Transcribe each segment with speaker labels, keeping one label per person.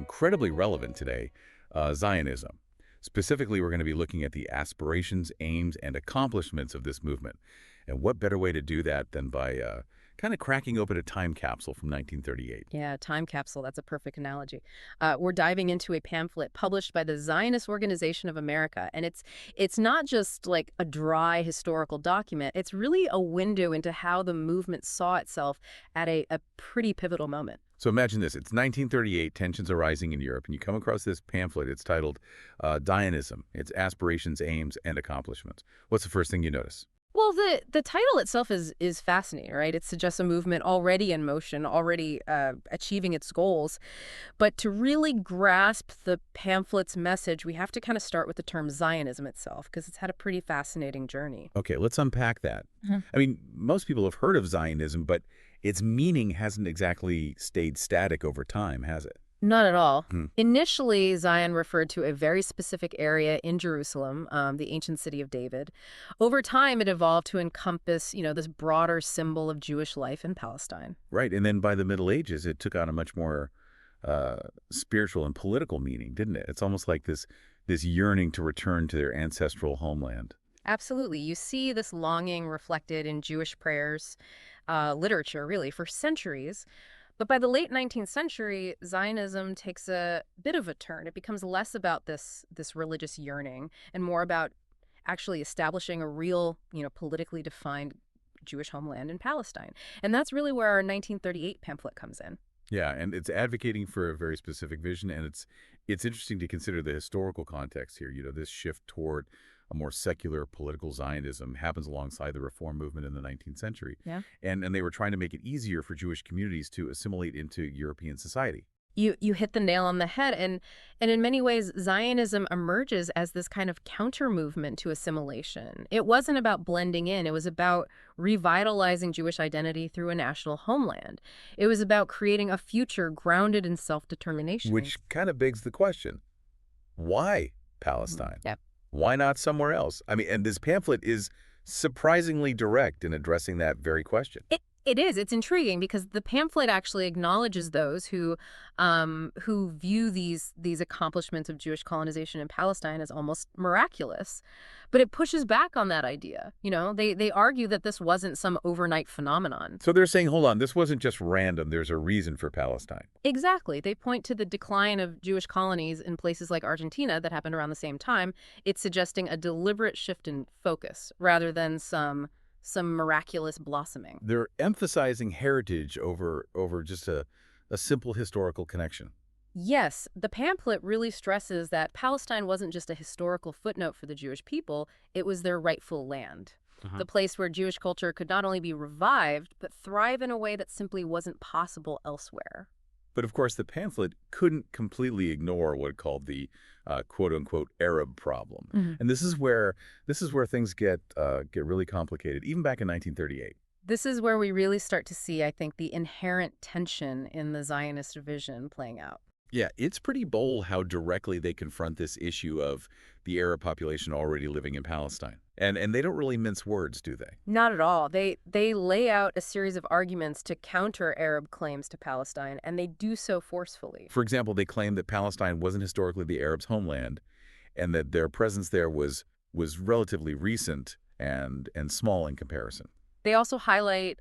Speaker 1: incredibly relevant today, Zionism. Specifically, we're going to be looking at the aspirations, aims, and accomplishments of this movement. And what better way to do that than by kind of cracking open a time capsule from 1938?
Speaker 2: Yeah, time capsule. That's a perfect analogy. We're diving into a pamphlet published by the Zionist Organization of America, and it's not just like a dry historical document. It's really a window into how the movement saw itself at a pretty pivotal moment.
Speaker 1: So imagine this. It's 1938, tensions are rising in Europe, and you come across this pamphlet. It's titled Zionism, its aspirations, aims, and accomplishments. What's the first thing you notice?
Speaker 2: Well, the title itself is fascinating, right? It suggests a movement already in motion, already achieving its goals. But to really grasp the pamphlet's message, we have to kind of start with the term Zionism itself, because it's had a pretty fascinating journey.
Speaker 1: Okay, let's unpack that. I mean, most people have heard of Zionism, but its meaning hasn't exactly stayed static over time, has it?
Speaker 2: Not at all.
Speaker 1: Hmm.
Speaker 2: Initially, Zion referred to a very specific area in Jerusalem, the ancient city of David. Over time, it evolved to encompass, this broader symbol of Jewish life in Palestine.
Speaker 1: Right, and then by the Middle Ages, it took on a much more spiritual and political meaning, didn't it? It's almost like this yearning to return to their ancestral homeland.
Speaker 2: Absolutely. You see this longing reflected in Jewish prayers, literature, really, for centuries. But by the late 19th century, Zionism takes a bit of a turn. It becomes less about this religious yearning and more about actually establishing a real, politically defined Jewish homeland in Palestine. And that's really where our 1938 pamphlet comes in.
Speaker 1: Yeah, and it's advocating for a very specific vision, and it's interesting to consider the historical context here. This shift toward a more secular political Zionism happens alongside the reform movement in the 19th century.
Speaker 2: Yeah.
Speaker 1: And they were trying to make it easier for Jewish communities to assimilate into European society.
Speaker 2: You hit the nail on the head, and in many ways, Zionism emerges as this kind of counter movement to assimilation. It wasn't about blending in, it was about revitalizing Jewish identity through a national homeland. It was about creating a future grounded in self-determination.
Speaker 1: Which kind of begs the question, why Palestine?
Speaker 2: Yep.
Speaker 1: Why not somewhere else? I mean, and this pamphlet is surprisingly direct in addressing that very question.
Speaker 2: It is. It's intriguing because the pamphlet actually acknowledges those who view these accomplishments of Jewish colonization in Palestine as almost miraculous. But it pushes back on that idea. They argue that this wasn't some overnight phenomenon.
Speaker 1: So they're saying, hold on, this wasn't just random. There's a reason for Palestine.
Speaker 2: Exactly. They point to the decline of Jewish colonies in places like Argentina that happened around the same time. It's suggesting a deliberate shift in focus rather than some miraculous blossoming.
Speaker 1: They're emphasizing heritage over just a simple historical connection.
Speaker 2: Yes, the pamphlet really stresses that Palestine wasn't just a historical footnote for the Jewish people, it was their rightful land. The place where Jewish culture could not only be revived, but thrive in a way that simply wasn't possible elsewhere.
Speaker 1: But of course, the pamphlet couldn't completely ignore what it called the quote-unquote Arab problem. And this is where things get really complicated, even back in 1938.
Speaker 2: This is where we really start to see, I think, the inherent tension in the Zionist vision playing out.
Speaker 1: Yeah, it's pretty bold how directly they confront this issue of the Arab population already living in Palestine. And they don't really mince words, do they?
Speaker 2: Not at all. They lay out a series of arguments to counter Arab claims to Palestine, and they do so forcefully.
Speaker 1: For example, they claim that Palestine wasn't historically the Arabs' homeland, and that their presence there was relatively recent and small in comparison.
Speaker 2: They also highlight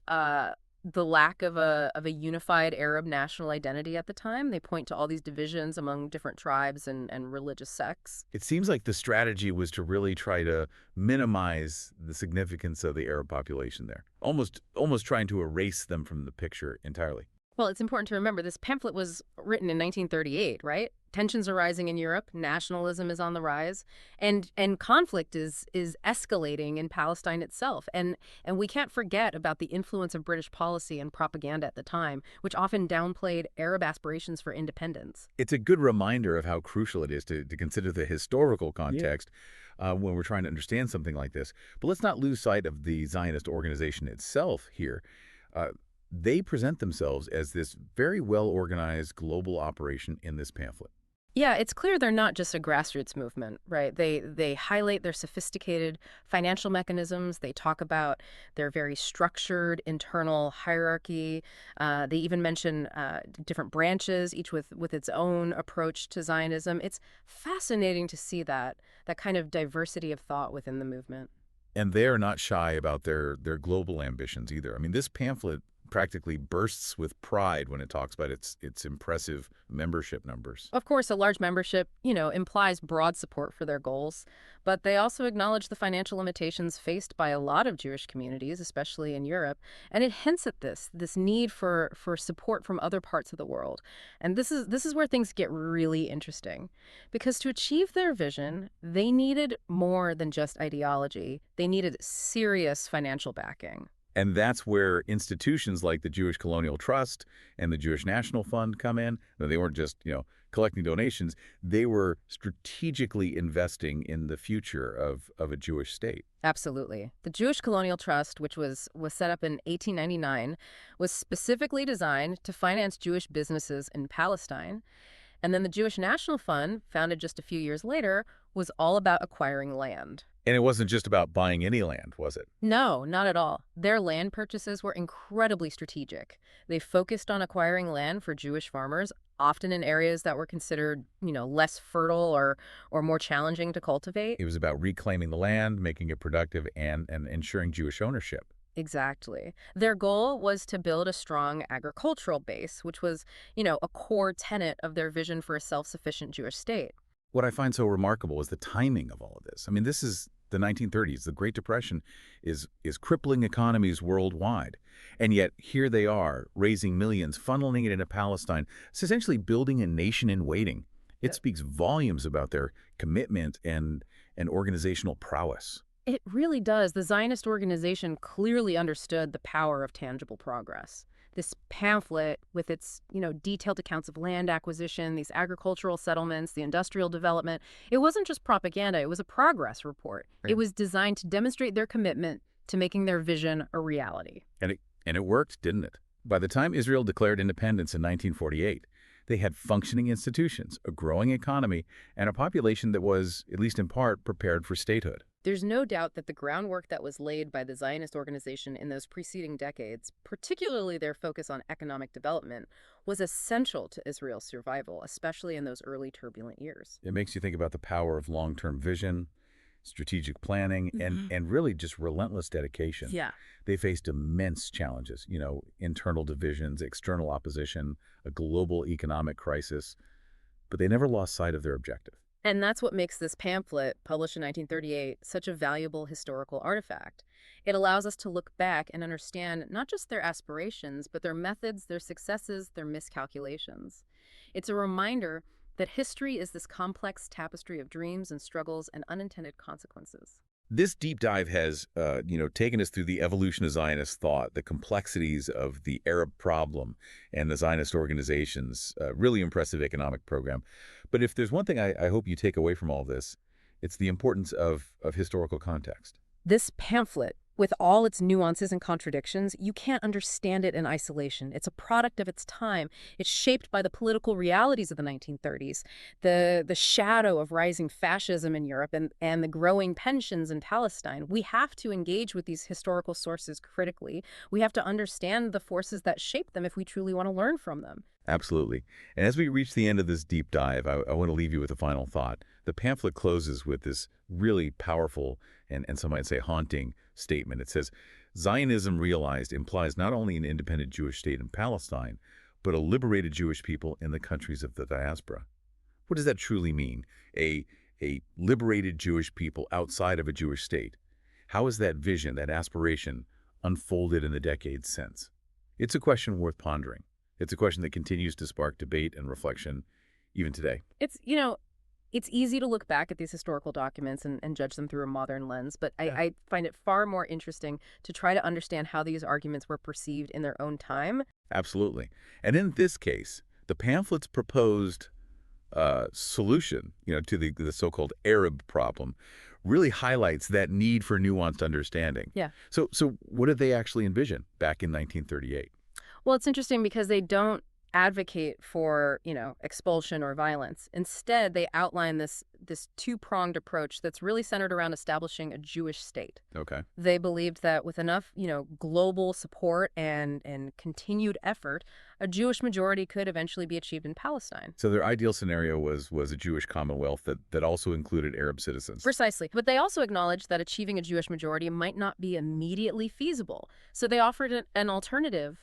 Speaker 2: the lack of a unified Arab national identity at the time. They point to all these divisions among different tribes and religious sects.
Speaker 1: It seems like the strategy was to really try to minimize the significance of the Arab population there, almost trying to erase them from the picture entirely.
Speaker 2: Well, it's important to remember this pamphlet was written in 1938, right? Tensions are rising in Europe, nationalism is on the rise, and conflict is escalating in Palestine itself. And we can't forget about the influence of British policy and propaganda at the time, which often downplayed Arab aspirations for independence.
Speaker 1: It's a good reminder of how crucial it is to consider the historical context when we're trying to understand something like this. But let's not lose sight of the Zionist organization itself here. They present themselves as this very well-organized global operation in this pamphlet.
Speaker 2: Yeah, it's clear they're not just a grassroots movement, right? They highlight their sophisticated financial mechanisms. They talk about their very structured internal hierarchy. They even mention different branches, each with its own approach to Zionism. It's fascinating to see that kind of diversity of thought within the movement.
Speaker 1: And they're not shy about their global ambitions either. I mean, this pamphlet practically bursts with pride when it talks about its impressive membership numbers.
Speaker 2: Of course, a large membership, implies broad support for their goals, but they also acknowledge the financial limitations faced by a lot of Jewish communities, especially in Europe, and it hints at this need for support from other parts of the world. And this is where things get really interesting, because to achieve their vision, they needed more than just ideology. They needed serious financial backing.
Speaker 1: And that's where institutions like the Jewish Colonial Trust and the Jewish National Fund come in. No, they weren't just, collecting donations. They were strategically investing in the future of a Jewish state.
Speaker 2: Absolutely. The Jewish Colonial Trust, which was set up in 1899, was specifically designed to finance Jewish businesses in Palestine. And then the Jewish National Fund, founded just a few years later, was all about acquiring land.
Speaker 1: And it wasn't just about buying any land, was it?
Speaker 2: No, not at all. Their land purchases were incredibly strategic. They focused on acquiring land for Jewish farmers, often in areas that were considered, less fertile or more challenging to cultivate.
Speaker 1: It was about reclaiming the land, making it productive, and ensuring Jewish ownership.
Speaker 2: Exactly. Their goal was to build a strong agricultural base, which was, a core tenet of their vision for a self-sufficient Jewish state.
Speaker 1: What I find so remarkable is the timing of all of this. I mean, this is the 1930s. The Great Depression is crippling economies worldwide. And yet here they are, raising millions, funneling it into Palestine, it's essentially building a nation in waiting. It speaks volumes about their commitment and organizational prowess.
Speaker 2: It really does. The Zionist organization clearly understood the power of tangible progress. This pamphlet with its, detailed accounts of land acquisition, these agricultural settlements, the industrial development, it wasn't just propaganda, it was a progress report.
Speaker 1: Right.
Speaker 2: It was designed to demonstrate their commitment to making their vision a reality.
Speaker 1: And it worked, didn't it? By the time Israel declared independence in 1948, they had functioning institutions, a growing economy, and a population that was, at least in part, prepared for statehood.
Speaker 2: There's no doubt that the groundwork that was laid by the Zionist organization in those preceding decades, particularly their focus on economic development, was essential to Israel's survival, especially in those early turbulent years.
Speaker 1: It makes you think about the power of long-term vision, strategic planning, and really just relentless dedication.
Speaker 2: Yeah.
Speaker 1: They faced immense challenges, internal divisions, external opposition, a global economic crisis, but they never lost sight of their objective.
Speaker 2: And that's what makes this pamphlet, published in 1938, such a valuable historical artifact. It allows us to look back and understand not just their aspirations, but their methods, their successes, their miscalculations. It's a reminder that history is this complex tapestry of dreams and struggles and unintended consequences.
Speaker 1: This deep dive has, taken us through the evolution of Zionist thought, the complexities of the Arab problem, and the Zionist organization's really impressive economic program. But if there's one thing I hope you take away from all this, it's the importance of historical context.
Speaker 2: This pamphlet, with all its nuances and contradictions, you can't understand it in isolation. It's a product of its time. It's shaped by the political realities of the 1930s, the shadow of rising fascism in Europe and the growing tensions in Palestine. We have to engage with these historical sources critically. We have to understand the forces that shape them if we truly want to learn from them.
Speaker 1: Absolutely. And as we reach the end of this deep dive, I want to leave you with a final thought. The pamphlet closes with this really powerful and some might say haunting statement. It says, Zionism realized implies not only an independent Jewish state in Palestine, but a liberated Jewish people in the countries of the diaspora. What does that truly mean? A liberated Jewish people outside of a Jewish state. How has that vision, that aspiration, unfolded in the decades since? It's a question worth pondering. It's a question that continues to spark debate and reflection even today.
Speaker 2: It's easy to look back at these historical documents and judge them through a modern lens, but I find it far more interesting to try to understand how these arguments were perceived in their own time.
Speaker 1: Absolutely. And in this case, the pamphlet's proposed solution, to the so-called Arab problem really highlights that need for nuanced understanding.
Speaker 2: Yeah.
Speaker 1: So what did they actually envision back in 1938?
Speaker 2: Well, it's interesting because they don't advocate for, expulsion or violence. Instead, they outline this two-pronged approach that's really centered around establishing a Jewish state.
Speaker 1: Okay.
Speaker 2: They believed that with enough, global support and continued effort, a Jewish majority could eventually be achieved in Palestine.
Speaker 1: So their ideal scenario was a Jewish commonwealth that also included Arab citizens.
Speaker 2: Precisely. But they also acknowledged that achieving a Jewish majority might not be immediately feasible. So they offered an alternative: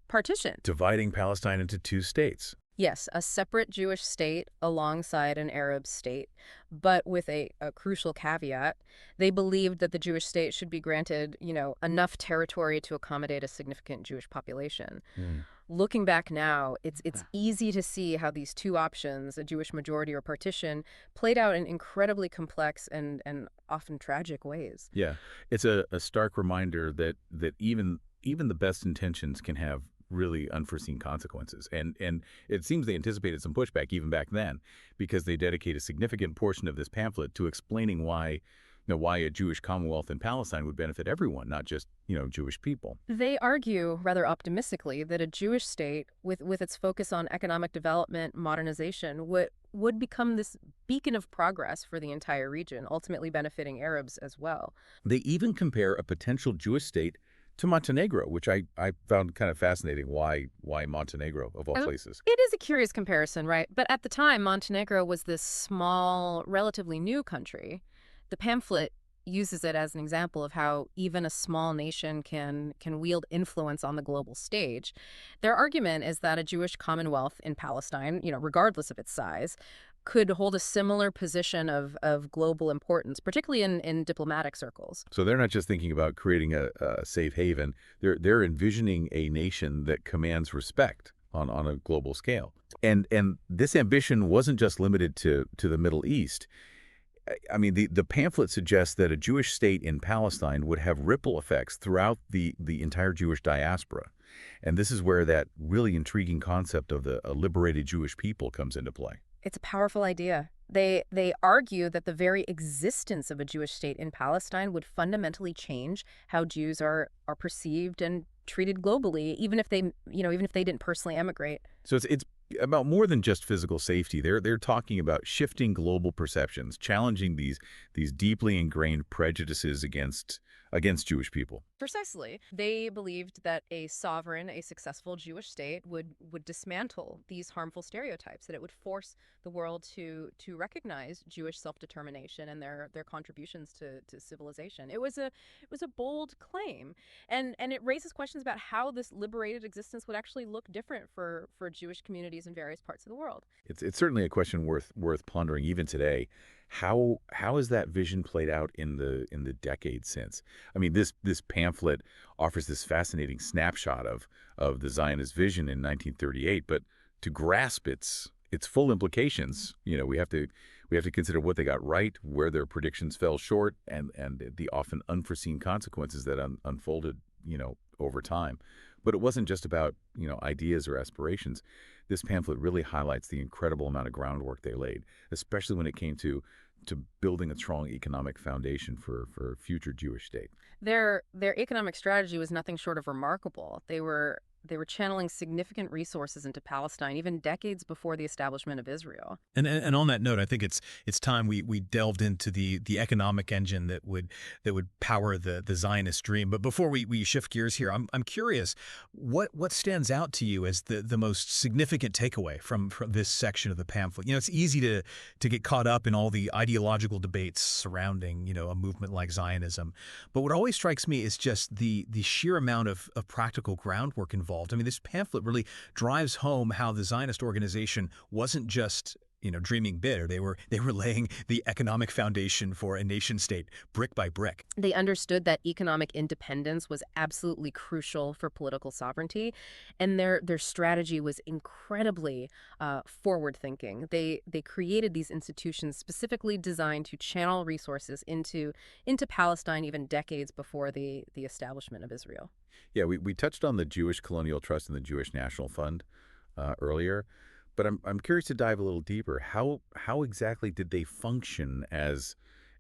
Speaker 2: partition.
Speaker 1: Dividing Palestine into two states.
Speaker 2: Yes, a separate Jewish state alongside an Arab state, but with a crucial caveat. They believed that the Jewish state should be granted, enough territory to accommodate a significant Jewish population.
Speaker 1: Hmm.
Speaker 2: Looking back now, it's easy to see how these two options, a Jewish majority or partition, played out in incredibly complex and often tragic ways.
Speaker 1: Yeah, it's a stark reminder that even the best intentions can have really unforeseen consequences. And it seems they anticipated some pushback even back then, because they dedicate a significant portion of this pamphlet to explaining why a Jewish commonwealth in Palestine would benefit everyone, not just, Jewish people.
Speaker 2: They argue, rather optimistically, that a Jewish state, with its focus on economic development, modernization, would become this beacon of progress for the entire region, ultimately benefiting Arabs as well.
Speaker 1: They even compare a potential Jewish state to Montenegro, which I found kind of fascinating. Why Montenegro, of all places?
Speaker 2: It is a curious comparison, right? But at the time, Montenegro was this small, relatively new country. The pamphlet uses it as an example of how even a small nation can wield influence on the global stage. Their argument is that a Jewish commonwealth in Palestine, regardless of its size, could hold a similar position of global importance, particularly in diplomatic circles.
Speaker 1: So they're not just thinking about creating a safe haven. They're envisioning a nation that commands respect on a global scale. And this ambition wasn't just limited to the Middle East. I mean, the pamphlet suggests that a Jewish state in Palestine would have ripple effects throughout the entire Jewish diaspora. And this is where that really intriguing concept of a liberated Jewish people comes into play.
Speaker 2: It's a powerful idea. They argue that the very existence of a Jewish state in Palestine would fundamentally change how Jews are perceived and treated globally, even if they didn't personally emigrate.
Speaker 1: So it's about more than just physical safety. They're talking about shifting global perceptions, challenging these deeply ingrained prejudices against Jewish people.
Speaker 2: Precisely. They believed that a sovereign, a successful Jewish state would dismantle these harmful stereotypes, that it would force the world to recognize Jewish self-determination and their contributions to civilization. It was a bold claim, and it raises questions about how this liberated existence would actually look different for Jewish communities in various parts of the world.
Speaker 1: It's certainly a question worth pondering even today. How has that vision played out in the decades since? I mean, this pamphlet offers this fascinating snapshot of the Zionist vision in 1938, but to grasp its full implications, we have to consider what they got right, where their predictions fell short, and the often unforeseen consequences that unfolded, over time. But it wasn't just about, ideas or aspirations. This pamphlet really highlights the incredible amount of groundwork they laid, especially when it came to building a strong economic foundation for a future Jewish state.
Speaker 2: Their economic strategy was nothing short of remarkable. They were channeling significant resources into Palestine even decades before the establishment of Israel.
Speaker 3: And on that note, I think it's time we delved into the economic engine that would power the Zionist dream. But before we shift gears here, I'm curious, what stands out to you as the most significant takeaway from this section of the pamphlet? It's easy to get caught up in all the ideological debates surrounding a movement like Zionism, but what always strikes me is just the sheer amount of practical groundwork involved. I mean, this pamphlet really drives home how the Zionist organization wasn't just dreaming big, or they were laying the economic foundation for a nation state brick by brick.
Speaker 2: They understood that economic independence was absolutely crucial for political sovereignty, and their strategy was incredibly forward-thinking. They created these institutions specifically designed to channel resources into Palestine even decades before the establishment of Israel.
Speaker 1: Yeah, we touched on the Jewish Colonial Trust and the Jewish National Fund earlier. But I'm curious to dive a little deeper. How exactly did they function as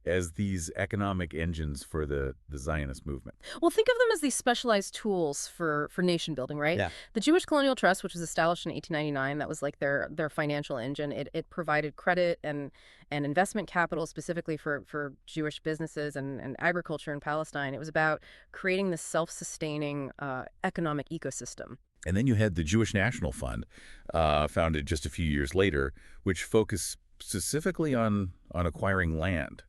Speaker 1: as these economic engines for the Zionist movement?
Speaker 2: Well, think of them as these specialized tools for nation building, right?
Speaker 3: Yeah.
Speaker 2: The Jewish Colonial Trust, which was established in 1899, that was like their financial engine. It provided credit and investment capital specifically for Jewish businesses and agriculture in Palestine. It was about creating this self-sustaining economic ecosystem.
Speaker 1: And then you had the Jewish National Fund, founded just a few years later, which focused specifically on acquiring land.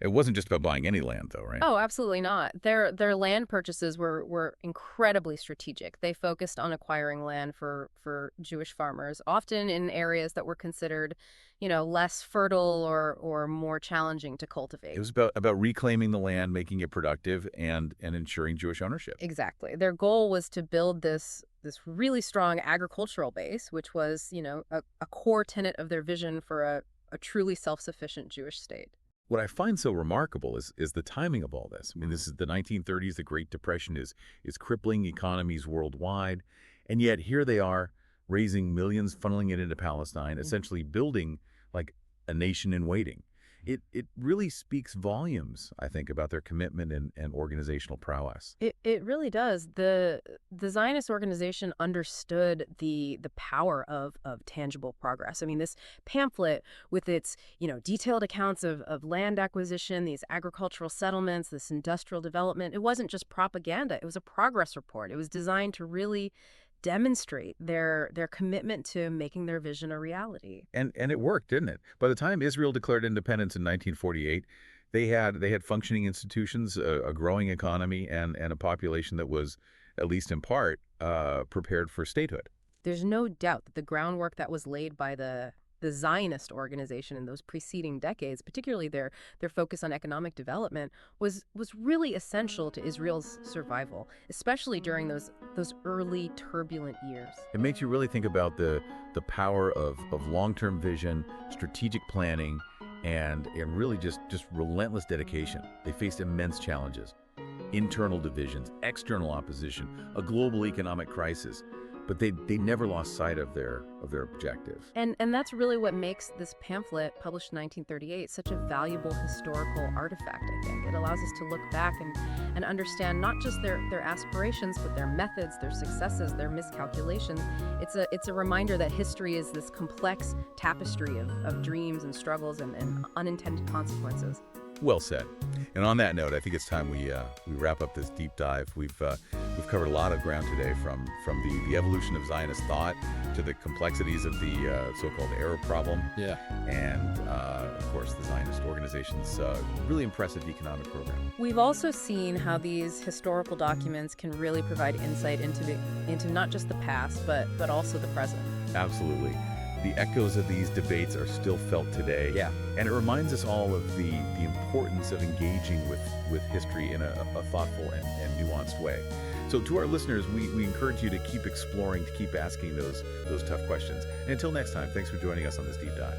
Speaker 1: It wasn't just about buying any land, though, right?
Speaker 2: Oh, absolutely not. Their land purchases were incredibly strategic. They focused on acquiring land for Jewish farmers, often in areas that were considered, less fertile or more challenging to cultivate.
Speaker 1: It was about reclaiming the land, making it productive, and ensuring Jewish ownership.
Speaker 2: Exactly. Their goal was to build this really strong agricultural base, which was, a core tenet of their vision for a truly self-sufficient Jewish state.
Speaker 1: What I find so remarkable is the timing of all this. I mean, this is the 1930s. The Great Depression is crippling economies worldwide, and yet here they are raising millions, funneling it into Palestine, essentially building like a nation in waiting. It really speaks volumes, I think, about their commitment and organizational prowess.
Speaker 2: It really does. The Zionist organization understood the power of tangible progress. I mean, this pamphlet with its, detailed accounts of land acquisition, these agricultural settlements, this industrial development, it wasn't just propaganda. It was a progress report. It was designed to really demonstrate their commitment to making their vision a reality.
Speaker 1: And it worked, didn't it? By the time Israel declared independence in 1948, they had functioning institutions, a growing economy, and a population that was, at least in part, prepared for statehood.
Speaker 2: There's no doubt that the groundwork that was laid by the Zionist Organization in those preceding decades, particularly their focus on economic development, was really essential to Israel's survival, especially during those early turbulent years.
Speaker 1: It makes you really think about the power of long-term vision, strategic planning, and really just relentless dedication. They faced immense challenges, internal divisions, external opposition, a global economic crisis. But they never lost sight of their objective.
Speaker 2: And that's really what makes this pamphlet, published in 1938, such a valuable historical artifact, I think. It allows us to look back and understand not just their aspirations, but their methods, their successes, their miscalculations. It's a reminder that history is this complex tapestry of dreams and struggles and unintended consequences.
Speaker 1: Well said. And on that note, I think it's time we wrap up this deep dive. We've covered a lot of ground today, from the evolution of Zionist thought to the complexities of the so-called Arab problem.
Speaker 3: Yeah.
Speaker 1: And of course, the Zionist organization's really impressive economic program.
Speaker 2: We've also seen how these historical documents can really provide insight into not just the past, but also the present.
Speaker 1: Absolutely. The echoes of these debates are still felt today.
Speaker 3: Yeah.
Speaker 1: And it reminds us all of the importance of engaging with history in a thoughtful and nuanced way. So to our listeners, we encourage you to keep exploring, to keep asking those tough questions. And until next time, thanks for joining us on this deep dive.